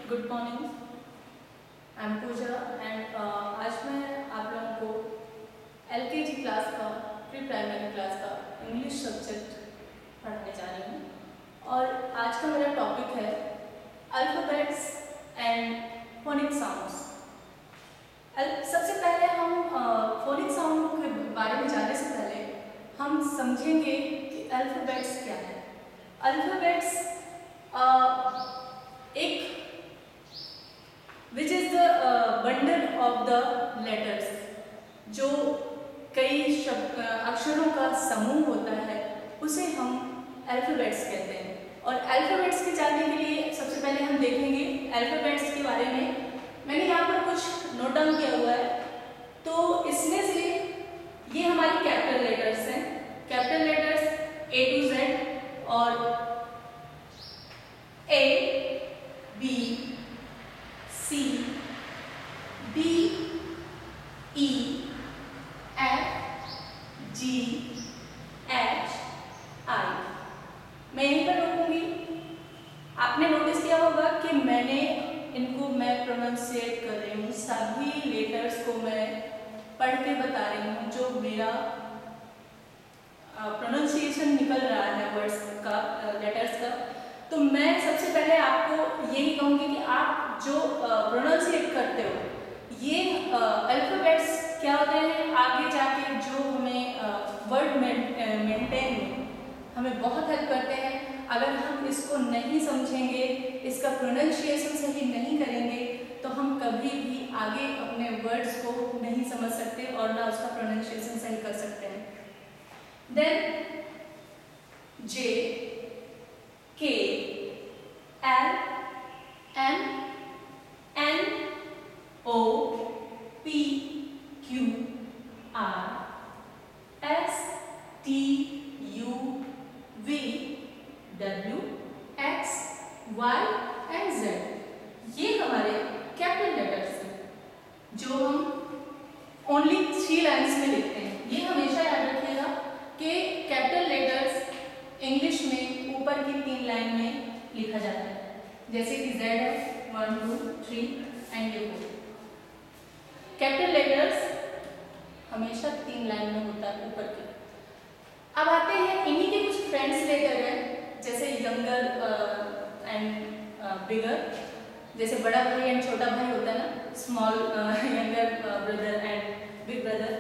Good morning, I am Pooja and आज मैं आप लोगों को एलकेजी क्लास का प्री प्राइमरी क्लास का इंग्लिश सब्जेक्ट पढ़ाने जा रही हूँ। और आज का मेरा टॉपिक है अल्फ़ाबेट्स एंड फोनिक साउंड्स। सबसे पहले हम फोनिक साउंड के बारे में जानने से पहले हम समझेंगे कि अल्फ़ाबेट्स क्या है। अल्फ़ाबेट्स एक which is the bundle of the letters, जो कई अक्षरों का समूह होता है, उसे हम अल्फ़ाबेट्स कहते हैं। और अल्फ़ाबेट्स के जानने के लिए सबसे पहले हम देखेंगे अल्फ़ाबेट्स के बारे में। मैंने यहाँ पर कुछ नोट डाउन किया हुआ है, तो इसमें से ये हमारी कैपिटल लेटर्स हैं। Capital letters A to Z और A, B, C, D, E, F, G, H, I। मैं यहीं पर रोकूंगी। आपने नोटिस किया होगा कि मैं प्रोनाउंसिएट कर रही हूँ, सभी लेटर्स को मैं पढ़ के बता रही हूँ। जो मेरा प्रोनाउंसिएशन निकल रहा है वर्ड्स का, लेटर्स का, तो मैं सबसे पहले आपको यही कहूँगी कि आप जो प्रोनाउंसिएट करते हो, ये अल्फ़ाबेट्स क्या होते हैं, आगे जाके जो हमें वर्ड मेंटेन हमें बहुत हेल्प करते हैं। अगर हम इसको नहीं समझेंगे, इसका प्रोनाउंसिएशन सही नहीं करेंगे, तो हम कभी भी आगे अपने वर्ड्स को नहीं समझ सकते और ना उसका प्रोनाउंसिएशन सही कर सकते हैं। Then J, K, L, M, N, O, P, Q, R, S, T, U, V, W, X, Y and Z। ये हमारे कैपिटल लेटर्स हैं, जो हम ओनली 3 लाइन्स में लिखते हैं। ये हमेशा याद रखिएगा कि कैपिटल लेटर्स इंग्लिश में ऊपर की 3 लाइन में लिखा जाता है, जैसे कि Z है 1 2 3 एंड ये 4। कैपिटल लेटर्स हमेशा 3 लाइन में होता है ऊपर के। अब आते हैं इन्हीं के कुछ फ्रेंड्स लेटर हैं, जैसे यंगर एंड बिगर। जैसे बड़ा भाई एंड छोटा भाई होता है ना, small younger brother and big brother.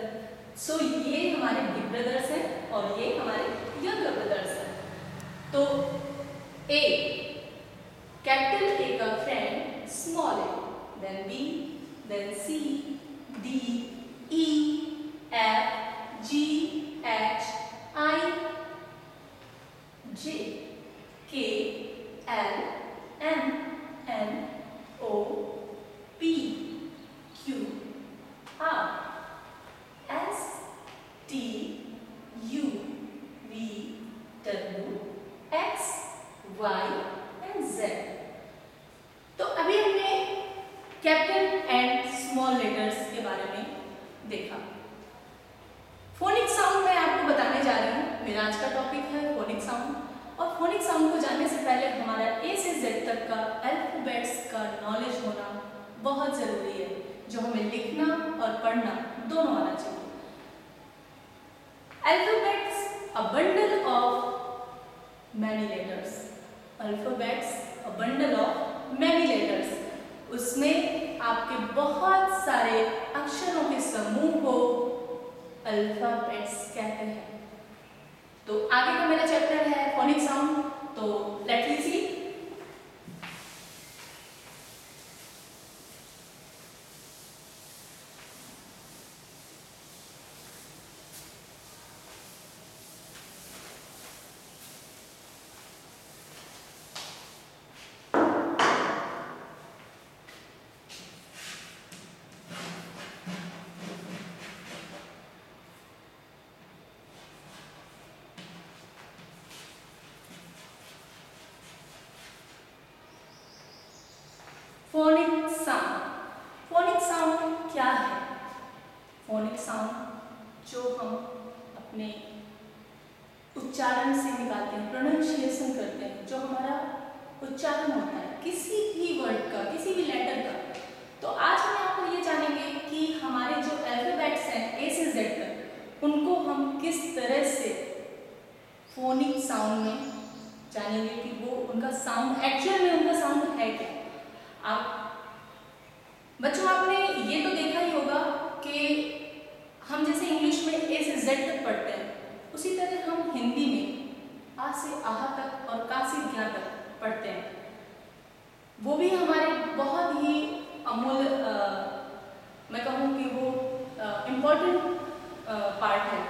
So ये हमारे बिग ब्रदर्स हैं और ये हमारे यंगर ब्रदर्स हैं। तो A, कैपिटल A का friend small A, then B, then C, D, E, F, G, H, I, J, K, L, M, N, O, P, Q, R, S, T, U, V, W, X, Y and Z। तो अभी हमने capital and small letters के बारे में देखा। Phonic sound मैं आपको बताने जा रही हूँ। मेरा आज का टॉपिक है फोनिक साउंड। और फोनिक साउंड को जानने से पहले हमारा A से Z तक का अल्फ़ाबेट्स का नॉलेज होना बहुत ज़रूरी है, जो हमें लिखना और पढ़ना दोनों आना चाहिए। Alphabets a bundle of many letters. Alphabets a bundle of many letters. उसमें आपके बहुत सारे अक्षरों के समूह को अल्फ़ाबेट्स कहते हैं। तो आगे का मेरा चैप्टर है फोनिक साउंड, तो let's see. Phonic sound. Phonic sound क्या है? फोनिक साउंड जो हम अपने उच्चारण से निकालते हैं, प्रोनाउंसिएशन करते हैं, जो हमारा उच्चारण होता है, किसी भी वर्ड का, किसी भी लेटर का। तो आज हम यहाँ पर ये जानेंगे कि हमारे जो अल्फाबेट्स हैं ए से जेड तक, उनको हम किस तरह से फोनिक साउंड में जानेंगे कि वो उनका साउंड एक्चुअल में उनका साउंड है क्या। आप बच्चों आपने ये तो देखा ही होगा कि हम जैसे इंग्लिश में ए से जेड तक पढ़ते हैं, उसी तरह हम हिंदी में आ से आह तक और का से ज्ञा तक पढ़ते हैं। वो भी हमारे बहुत ही अमूल्य, मैं कहूँ कि वो इम्पोर्टेंट पार्ट है।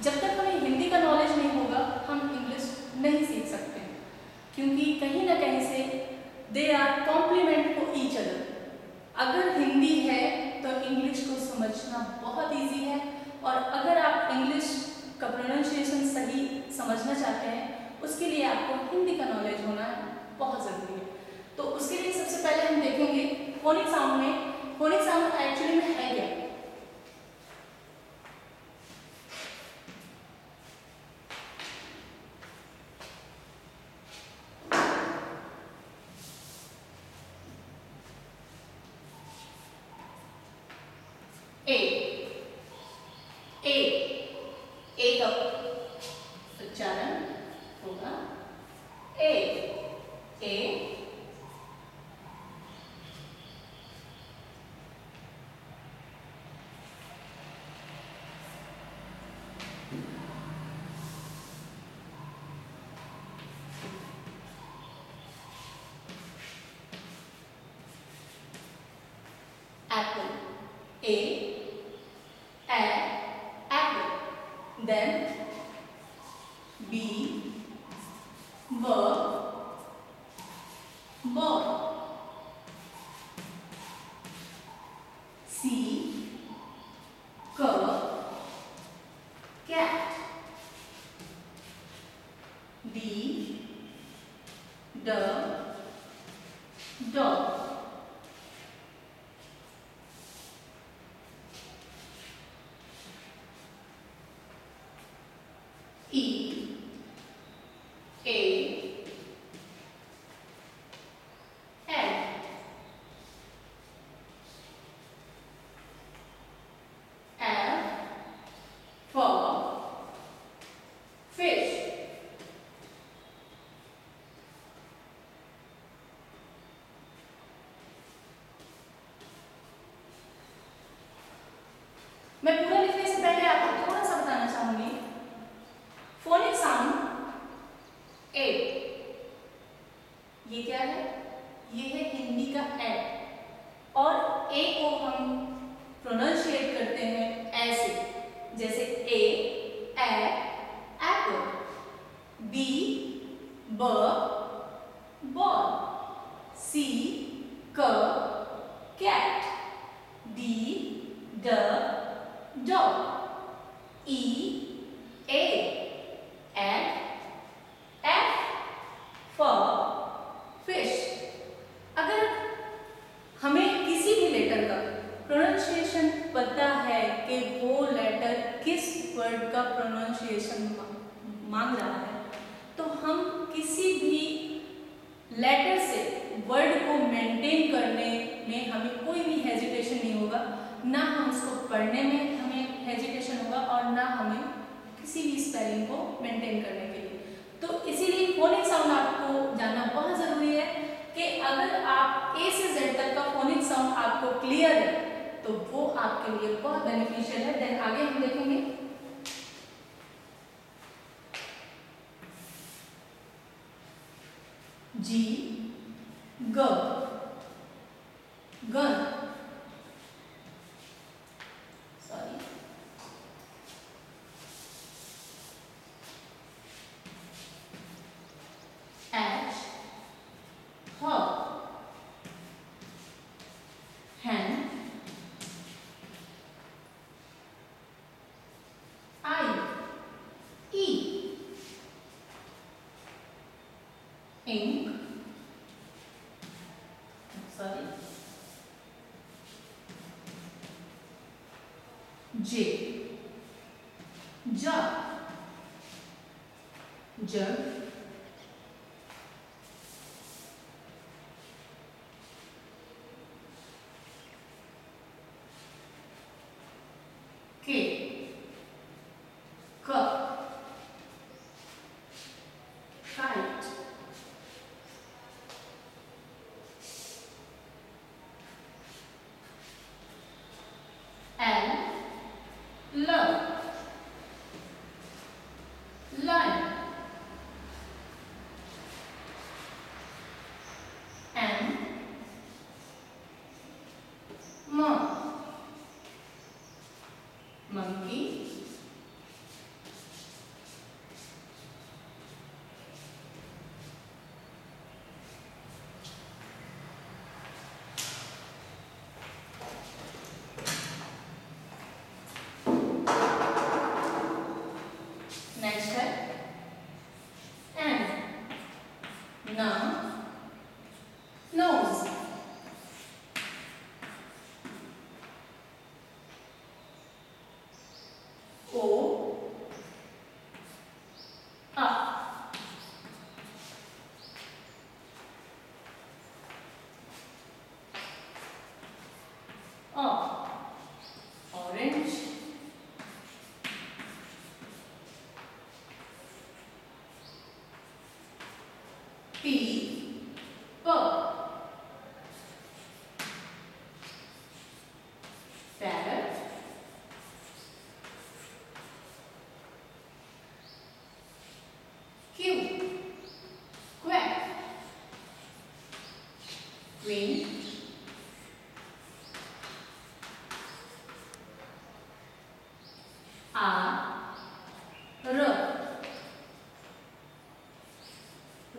जब तक हमें हिंदी का नॉलेज नहीं होगा हम इंग्लिश नहीं सीख सकते हैं, क्योंकि कहीं ना कहीं से they are compliment for each other. अगर हिंदी है तो इंग्लिश को समझना बहुत इजी है, और अगर आप इंग्लिश का प्रोनाउंसिएशन सही समझना चाहते हैं उसके लिए आपको हिंदी का नॉलेज होना बहुत ज़रूरी है। तो उसके लिए सबसे पहले हम देखेंगे फोनिक साउंड में, फोनिक साउंड एक्चुअली में है क्या। ए का उच्चारण होगा ए। ए apple, A, apple. Then B, ball. C, cat. D, dog. E, egg. F for fish. मैं पूरा लिखने से पहले आपको थोड़ा सा बताना चाहूंगी। फोनिक साउंड ए, ये क्या है? ये है हिंदी का ए, और ए को हम प्रोनाउंशिएट करते हैं ऐसे, जैसे A apple, B ball, C cat, D dog, E egg, F for fish। अगर हमें किसी भी लेटर का प्रोनाउंसिएशन पता है कि वो लेटर किस वर्ड का प्रोनाउंसिएशन मांग रहा है, तो हम किसी भी लेटर से वर्ड को मेंटेन करने में हमें कोई भी हेजिटेशन नहीं होगा, ना हम उसको पढ़ने में हमें हेजिटेशन होगा और ना हमें किसी भी स्पेलिंग को मेंटेन करने के लिए। तो इसीलिए फोनिक साउंड आपको जानना बहुत ज़रूरी है कि अगर आप ए से जेड तक का फोनिक साउंड आपको क्लियर है तो वो आपके लिए बहुत बेनिफिशियल है। देन आगे हम देखेंगे G gun, sorry, H hen, I e, ink, sorry, J jug, P P parrot. Q quack. Queen.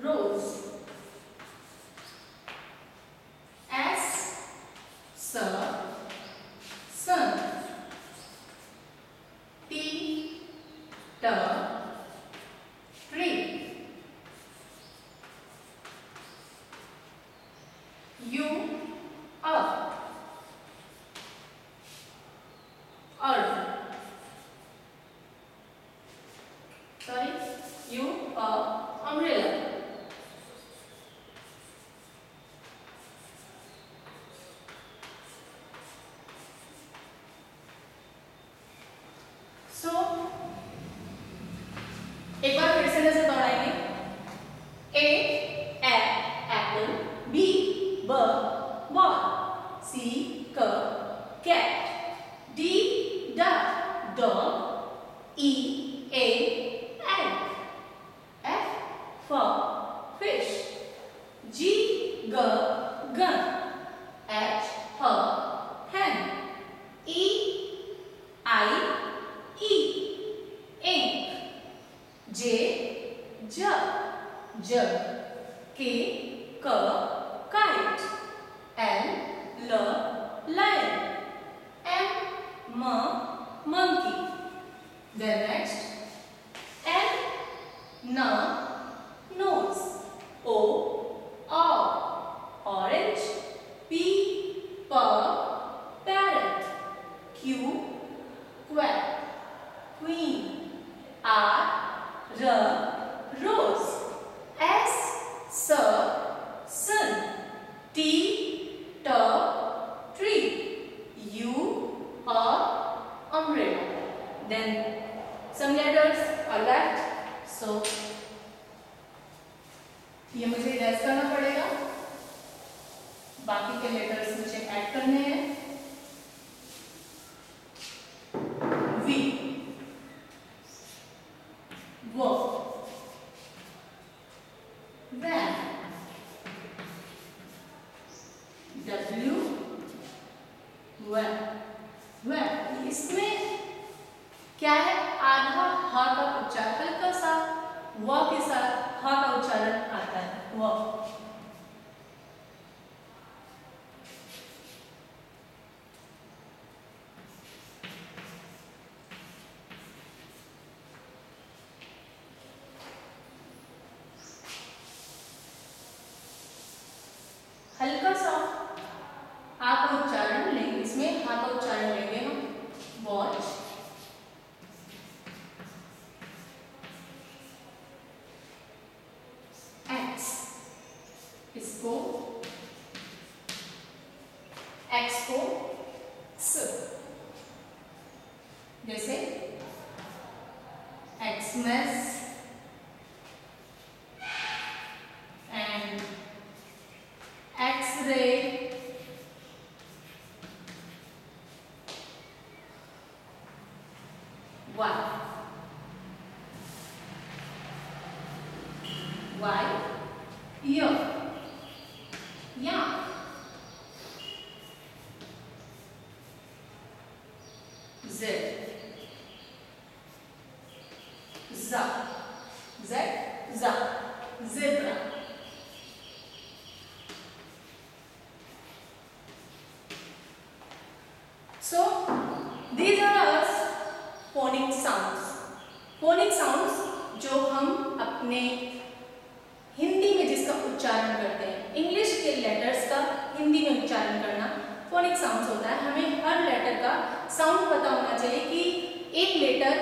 Rose. Sun. T tree. U earth. Sorry, umbrella. So एक बार फिर से नजर दौड़ाएंगे। A apple, B ball, C cat, D dog, E egg, F fish, G gun, H hen, E ink, J jug, K kite, L lion, M monkey. Then next, N nose, O orange, P parrot, Q quack, queen, R rose, S sun, T tree, U umbrella. Then some letters are left, so ये मुझे erase करना पड़ेगा। बाकी के letters मुझे add करने हैं। V van, W well इसमें क्या है, आधा हा का उच्चारण, हल्का सा व के साथ हा का उच्चारण आता है, व। हल्का सा आ का उच्चारण लेंगे, इसमें हा का उच्चारण लेंगे हम, वॉच, एक्स, इसको एक्स को स, जैसे एक्समस एंड एक्सरे, वाई य, या, जेड, जा, जेड जा, zebra. So these are our phonic sounds. Phonic sounds जो हम अपने हिंदी में जिसका उच्चारण करते हैं, इंग्लिश के लेटर्स का हिंदी में उच्चारण करना फोनिक साउंड्स होता है। हमें हर लेटर का साउंड पता होना चाहिए कि एक लेटर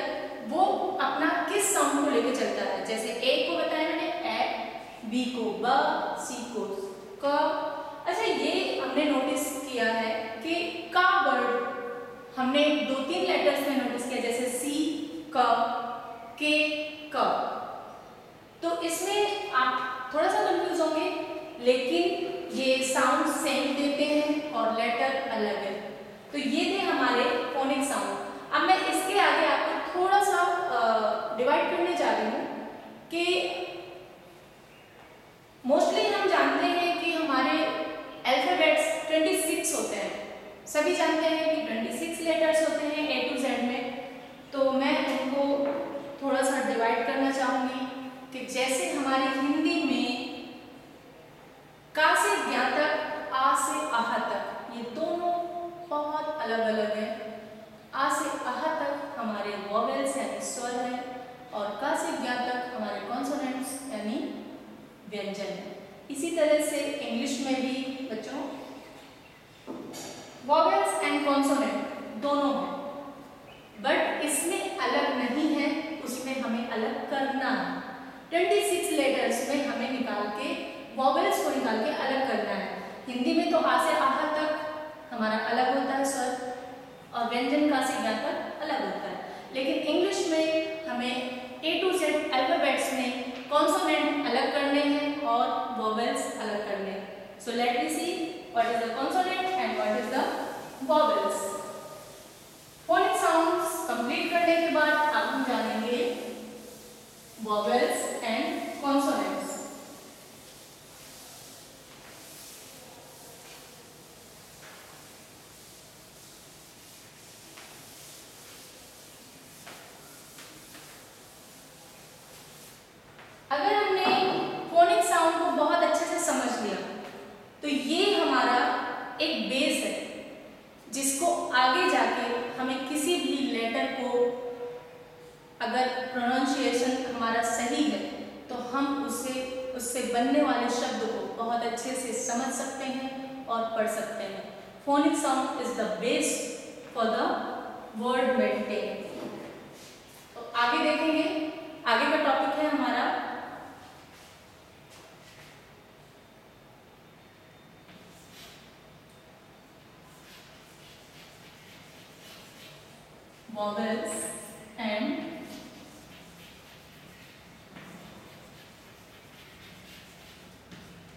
वो अपना किस साउंड को लेकर चलता है। जैसे ए को बताया मैंने ए, बी को ब, सी को क। अच्छा, ये हमने नोटिस किया है कि का वर्ड हमने 2-3 लेटर्स में नोटिस किया, जैसे सी क, के क। तो इसमें आप थोड़ा सा कंफ्यूज ये साउंड सेम देते हैं और लेटर अलग है। तो ये थे हमारे फोनिक साउंड। अब मैं इसके आगे आपको थोड़ा सा डिवाइड करने जा रही हूँ कि मोस्टली हम जानते हैं कि हमारे अल्फाबेट्स 26 होते हैं, सभी जानते हैं कि 26 लेटर्स होते हैं A to Z में। तो मैं उनको थोड़ा सा डिवाइड करना चाहूँगी कि जैसे हमारी हिंदी में का से ज्ञा तक, आ से आहा तक, ये दोनों बहुत अलग अलग हैं। आ से आहा तक हमारे वॉवेल्स यानी स्वर है और का से ज्ञा तक हमारे कॉन्सोनेंट्स यानी व्यंजन है। इसी तरह से इंग्लिश में भी बच्चों वॉवेल्स एंड कॉन्सोनेंट दोनों हैं, बट इसमें अलग नहीं है, उसमें हमें अलग करना है। 26 लेटर्स में हमें निकाल के वॉवेल्स को निकाल के अलग करना है। हिंदी में तो आ से आहा तक हमारा अलग होता है स्वर और व्यंजन का से ज्ञा तक अलग होता है, लेकिन इंग्लिश में हमें A to Z अल्फाबेट्स में कॉन्सोनेंट अलग करने हैं और वॉवेल्स अलग करने हैं। So let me see what is the consonant and what is the vowels. Phonic sounds complete करने के बाद अब हम जानेंगे वॉवेल्स एंड कॉन्सोनेंट्स। अगर हमने फोनिक साउंड को बहुत अच्छे से समझ लिया तो ये हमारा एक बेस है जिसको आगे जाके हमें किसी भी लेटर को अगर प्रोनाउंसिएशन हमारा सही है तो हम उससे बनने वाले शब्द को बहुत अच्छे से समझ सकते हैं और पढ़ सकते हैं। Phonic sound is the base for the word maintain. तो आगे देखेंगे, आगे का टॉपिक है हमारा vowels and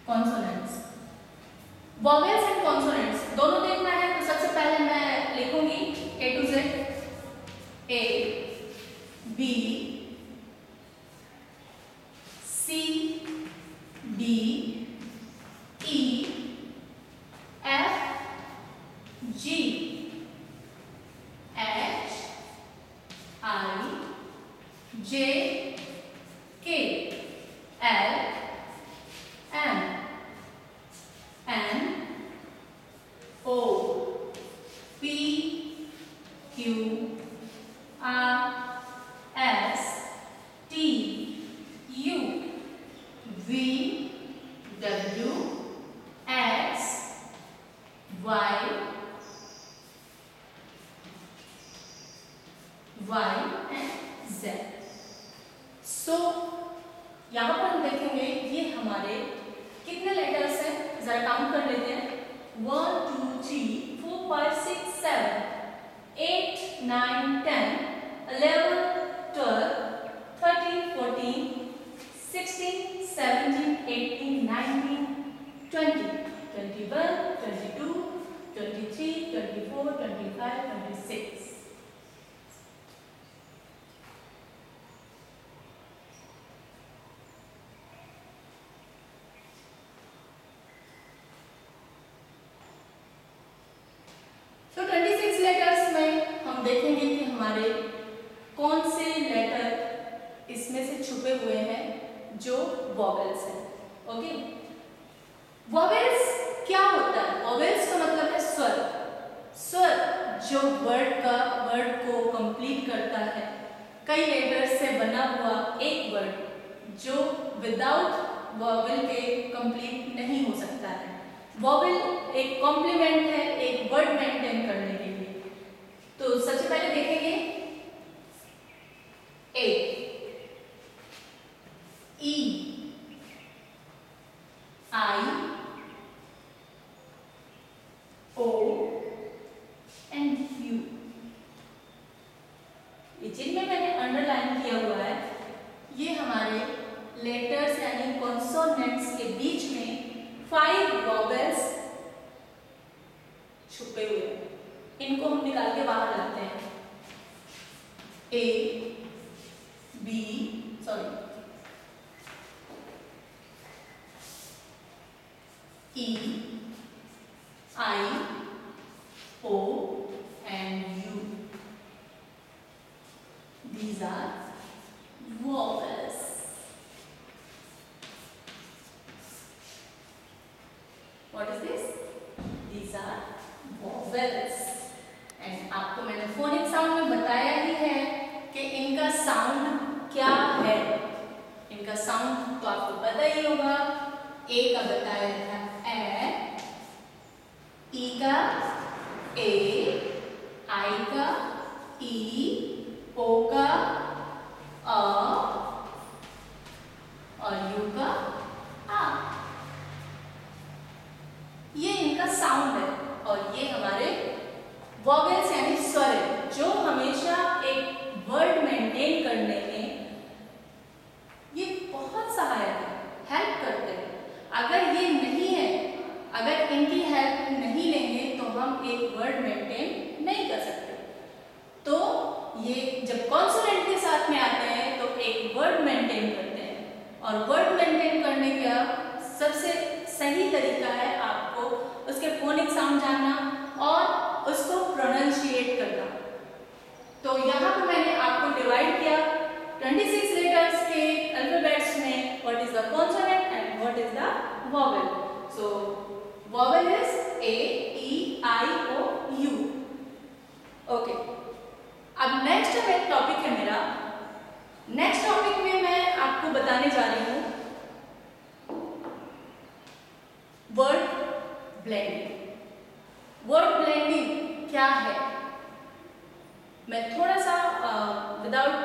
consonants। vowels and consonants दोनों देखना है तो सबसे पहले मैं लिखूंगी A to Z, A, B, C, D, E, F, G, H, I, J, K, L, M, N, O, P, Q, R, S, T, U, V, W, X, Y, and Z। सो यहाँ पर हम देखेंगे ये हमारे कितने लेटर्स हैं, जरा count कर लेते हैं। 1 2 3 4 5 6 7 8 9 10 11 12 13 14 16 17 18 19 20 21 22 23 24 25 26। तो 26 लेटर्स में हम देखेंगे कि हमारे कौन से लेटर इसमें से छुपे हुए हैं जो वॉवेल्स हैं। ओके, वॉवेल्स क्या होता है? वॉवेल्स का मतलब है स्वर। स्वर जो वर्ड को कंप्लीट करता है। कई लेटर्स से बना हुआ एक वर्ड जो विदाउट वॉवेल के कंप्लीट नहीं हो सकता है। वॉवेल एक कॉम्प्लीमेंट है एक वर्ड मेंटेन करने के लिए। तो सबसे पहले देखेंगे ए, E, I, O and you. ये जिनमें मैंने अंडरलाइन किया हुआ है ये हमारे लेटर्स यानी कॉन्सोनेंट्स के बीच में 5 वॉवेल्स छुपे हुए हैं, इनको हम निकाल के बाहर लाते हैं। A B sorry E I O and U, these are vowels. What is this? These are vowels. And आपको मैंने फोनिक साउंड में बताया ही है कि इनका साउंड क्या है। इनका साउंड तो आपको पता ही होगा। ए का बताया था ए, ई का ए, आई का ई, ओ का अ और यू का आ। ये इनका साउंड है और ये हमारे वॉवेल्स यानी स्वर है, जो हमेशा एक वर्ड मेंटेन करने में ये बहुत सहायक है, हेल्प करते हैं। अगर ये नहीं है, अगर इनकी हेल्प नहीं लेंगे तो हम एक वर्ड मेंटेन नहीं कर सकते। तो ये जब कॉन्सोनेंट के साथ में आते हैं तो एक वर्ड मेंटेन करते हैं, और वर्ड मेंटेन करने का सबसे सही तरीका है आपको उसके फोनिक साउंड जानना और उसको प्रोनाउंशिएट करना। तो यहाँ पर मैंने आपको डिवाइड किया 26 लेटर्स के अल्फाबेट्स में, what is the consonant and what is the vowel. So vowel is A, E, I, O, U. Okay, अब नेक्स्ट टॉपिक है मेरा। नेक्स्ट टॉपिक में मैं आपको बताने जा रही हूं वर्ड ब्लेंडिंग। वर्ड ब्लेंडिंग क्या है, मैं थोड़ा सा विदाउट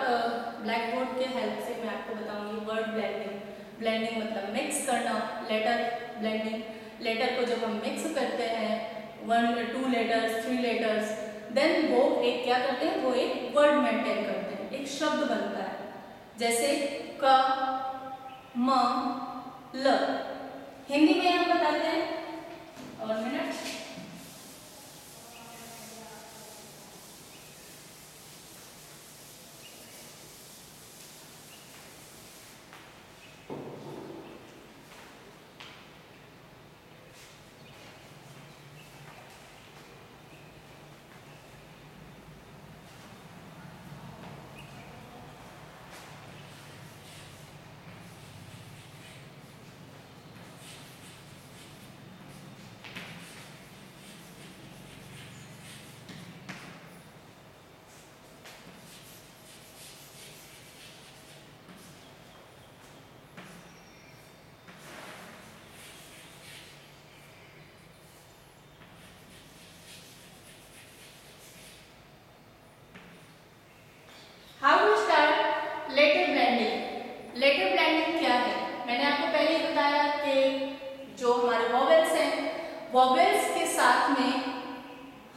ब्लैक बोर्ड के हेल्प से मैं आपको बताऊंगी। वर्ड ब्लेंडिंग, ब्लेंडिंग मतलब मिक्स करना। लेटर ब्लेंडिंग, लेटर को जब हम मिक्स करते हैं 1 2 लेटर्स 3 लेटर्स, देन वो एक क्या करते हैं, वो एक वर्ड मेंटेन करते हैं, एक शब्द बनता है। जैसे क, म, ल, हिंदी में हम बताते हैं। और minute, how to start letter blending. Letter blending क्या है, मैंने आपको पहले ही बताया कि जो हमारे वॉवेल्स हैं, वॉवेल्स के साथ में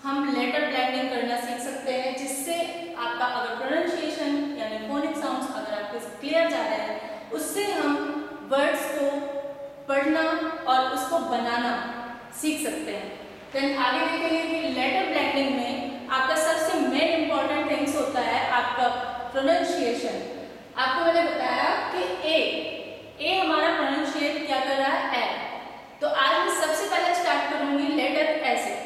हम लेटर ब्लेंडिंग करना सीख सकते हैं, जिससे आपका अगर प्रोनाउंसिएशन यानी फोनिक साउंड्स अगर आपके क्लियर जा रहे हैं, उससे हम वर्ड्स को पढ़ना और उसको बनाना सीख सकते हैं। देन आगे देखेंगे कि लेटर ब्लेंडिंग में आपका सबसे मेन इंपॉर्टेंट थिंग्स होता है आपका प्रोनाउंसिएशन। आपको मैंने बताया कि ए हमारा प्रोनाउंशिएट क्या कर रहा है, ए। तो आज मैं सबसे पहले स्टार्ट करूंगी लेटर ए से।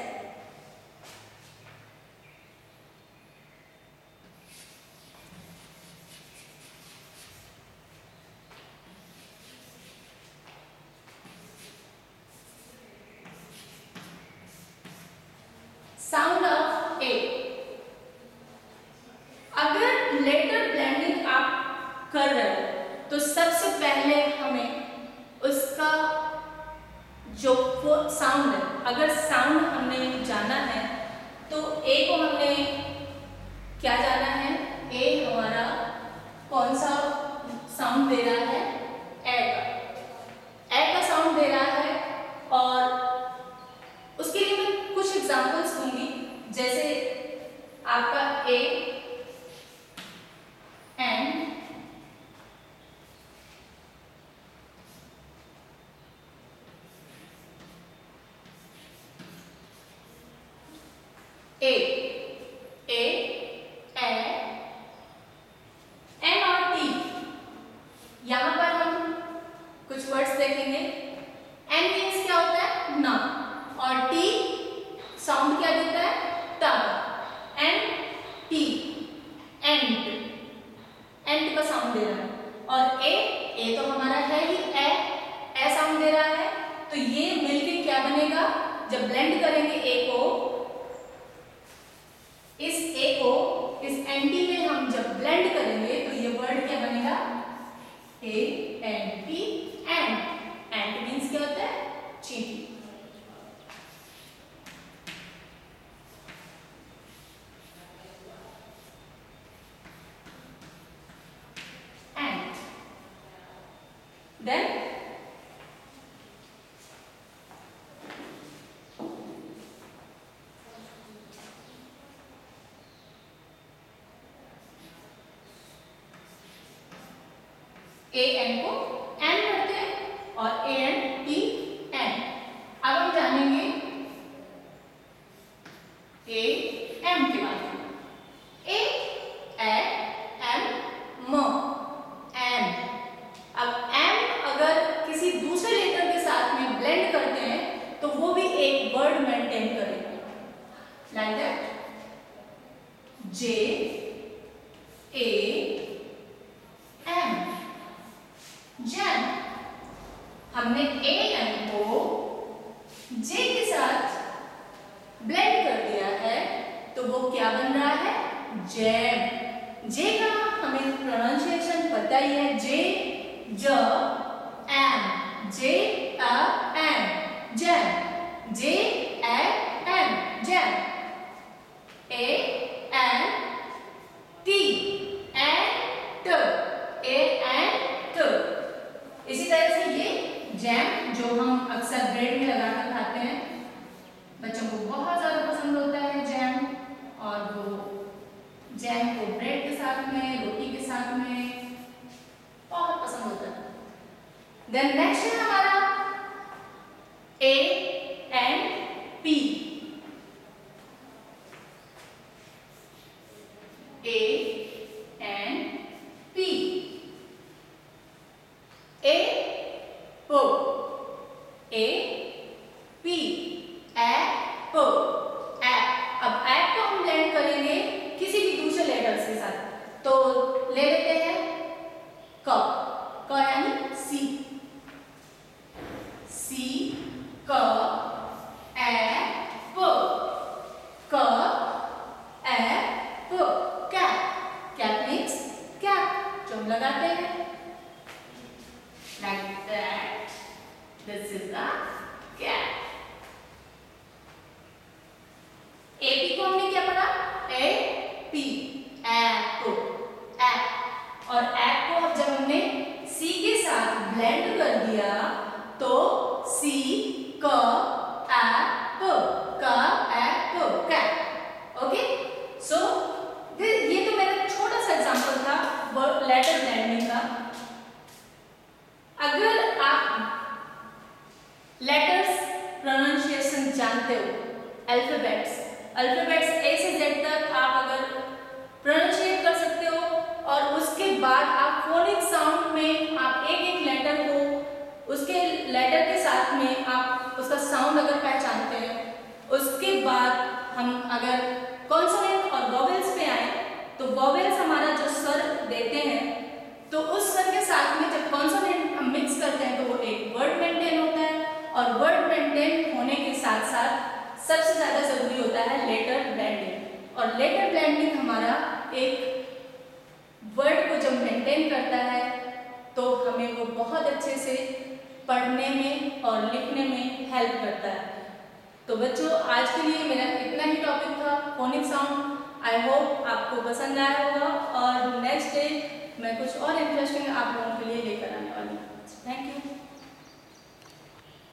साउंड ऑफ ए। अगर लेटर ब्लेंडिंग आप कर रहे हो तो सबसे पहले हमें उसका जो साउंड है, अगर साउंड हमने जाना है तो ए को हमने क्या जाना है, ए हमारा कौन सा साउंड दे रहा है, ए का साउंड दे रहा है। और उसके लिए मैं कुछ एग्जांपल्स दूंगी, जैसे आपका ए एंड ए, एन और टी। यहां पर हम कुछ वर्ड्स देखेंगे। एन मीन्स क्या होता है? ना, और टी साउंड क्या देता है? टा। एन टी, एंड, एंड का साउंड दे रहा है। और ए तो हमारा है ही ए साउंड दे रहा है। तो ये मिलके क्या बनेगा? जब ब्लेंड करेंगे ए को, इस ए को इस एंटी में हम जब ब्लेंड करेंगे तो ये वर्ड क्या बनेगा? A N T, ant. Ant means क्या होता है? चींटी। Then ए एन को एन करते हैं और ए एन टी, एन। अब हम जानेंगे ए एम के बारे में। ए एम म, एम। अब एम अगर किसी दूसरे लेटर के साथ में ब्लेंड करते हैं तो वो भी एक वर्ड मेंटेन करेगा, like that. J A M, jam. हमने ए एम को जे के साथ ब्लेंड कर दिया है तो वो क्या बन रहा है? जैम। जे का हमें प्रोनाउंसिएशन पता ही है, जे ज M, J M, jam. J M, jam. A N T, and, A and ट। इसी तरह से ये जैम जो हम अक्सर ब्रेड में लगाकर खाते हैं, बच्चों को बहुत ज्यादा पसंद होता है जैम, और वो जैम को ब्रेड के साथ में, रोटी के साथ में बहुत पसंद होता है। देन नेक्स्ट है हमारा A and P. A and P. A po, A P, ap, ap. अब एप को हम ब्लेंड करेंगे किसी भी दूसरे लेटर्स के साथ, तो ले लेते हैं क। क यानी सी, सी क एप, क app, cap. Cap means cap जो हम लगाते हैं, like that. This is the cap. AP को हमने क्या पढ़ा? A P, app, app. और एप को अब जब हमने C के साथ ब्लेंड कर दिया तो C क एप, कैप। ओके, सो ये तो मेरा छोटा सा एग्जांपल था लेटर ब्लेंडिंग का। अगर आप लेटर्स प्रोनाउंसिएशन जानते हो, अल्फाबेट्स ए से जेड तक आप अगर प्रोनाउंसिएट कर सकते हो, और उसके बाद आप फोनिक साउंड में आप एक एक लेटर को उसके लेटर के साथ में आप उसका साउंड अगर पहचानते हैं, उसके बाद हम अगर कॉन्सोनेंट और वोवेल्स पे आए तो वोवेल्स हमारा जो स्वर देते हैं, तो उस स्वर के साथ में जब कॉन्सोनेंट हम मिक्स करते हैं तो वो एक वर्ड मेंटेन होता है, और वर्ड मेंटेन होने के साथ साथ सबसे ज्यादा जरूरी होता है लेटर ब्लेंडिंग। और लेटर ब्लेंडिंग हमारा एक वर्ड को जब मेंटेन करता है तो हमें वो बहुत अच्छे से पढ़ने में और लिखने में हेल्प करता है। तो बच्चों, आज के लिए मेरा इतना ही टॉपिक था, फोनिक साउंड। आई होप आपको पसंद आया होगा, और नेक्स्ट डे मैं कुछ और इंटरेस्टिंग आप लोगों के लिए लेकर आने वाली हूँ। Thank you.